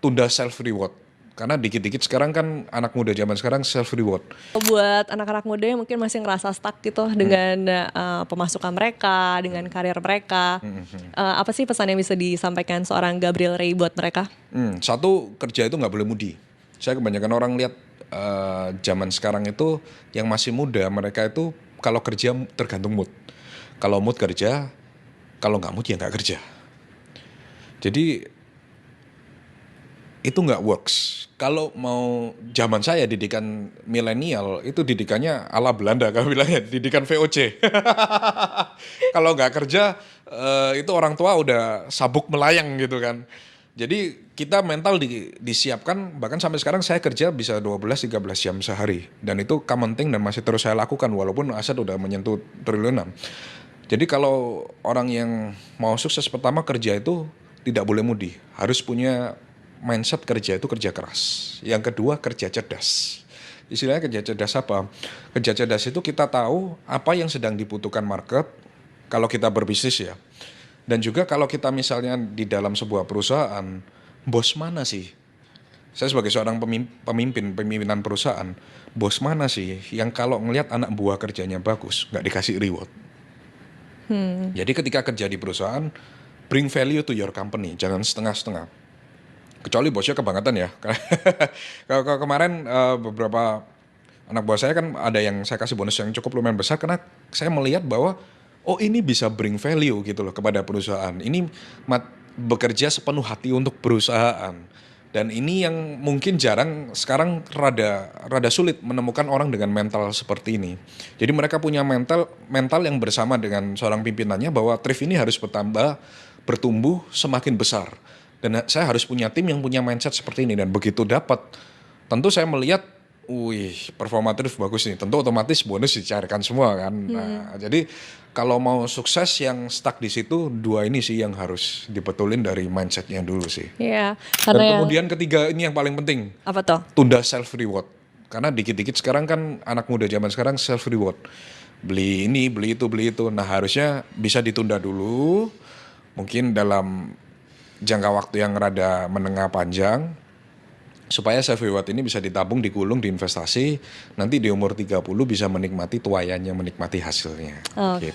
tunda self reward. Karena dikit-dikit sekarang kan anak muda zaman sekarang self reward. Buat anak-anak muda yang mungkin masih ngerasa stuck gitu dengan pemasukan mereka, dengan karir mereka, apa sih pesan yang bisa disampaikan seorang Gabriel Ray buat mereka? Satu, kerja itu nggak boleh mudi. Saya kebanyakan orang lihat zaman sekarang itu yang masih muda, mereka itu kalau kerja tergantung mood. Kalau mood kerja, kalau nggak mood ya nggak kerja. Jadi itu nggak works. Kalau mau zaman saya didikan milenial itu didikannya ala Belanda kalau bilangnya didikan VOC. Kalau nggak kerja itu orang tua udah sabuk melayang gitu kan. Jadi kita mental disiapkan, bahkan sampai sekarang saya kerja bisa 12-13 jam sehari. Dan itu common thing dan masih terus saya lakukan walaupun aset udah menyentuh triliunan. Jadi kalau orang yang mau sukses, pertama kerja itu tidak boleh mudi. Harus punya mindset kerja itu kerja keras. Yang kedua kerja cerdas. Istilahnya kerja cerdas apa? Kerja cerdas itu kita tahu apa yang sedang dibutuhkan market kalau kita berbisnis ya. Dan juga kalau kita misalnya di dalam sebuah perusahaan, bos mana sih? Saya sebagai seorang pemimpinan perusahaan, bos mana sih yang kalau ngelihat anak buah kerjanya bagus, nggak dikasih reward? Jadi ketika kerja di perusahaan, bring value to your company, jangan setengah-setengah. Kecuali bosnya kebangetan ya. Kalau kemarin beberapa anak buah saya kan ada yang saya kasih bonus yang cukup lumayan besar karena saya melihat bahwa oh ini bisa bring value gitu loh kepada perusahaan. Ini bekerja sepenuh hati untuk perusahaan. Dan ini yang mungkin jarang sekarang rada sulit menemukan orang dengan mental seperti ini. Jadi mereka punya mental yang bersama dengan seorang pimpinannya bahwa Trif ini harus bertumbuh semakin besar. Dan saya harus punya tim yang punya mindset seperti ini. Dan begitu dapat, tentu saya melihat, wih performa Trif bagus nih. Tentu otomatis bonus dicarikan semua kan. Nah, jadi kalau mau sukses yang stuck di situ, dua ini sih yang harus dibetulin dari mindsetnya dulu sih. Iya, Dan karena kemudian ketiga ini yang paling penting, apa tuh? tunda self reward. Karena dikit-dikit sekarang kan anak muda zaman sekarang self reward. Beli ini, beli itu. Nah harusnya bisa ditunda dulu. Mungkin dalam jangka waktu yang rada menengah panjang. Supaya self reward ini bisa ditabung, digulung, diinvestasi. Nanti di umur 30 bisa menikmati tuayannya, menikmati hasilnya. Oke.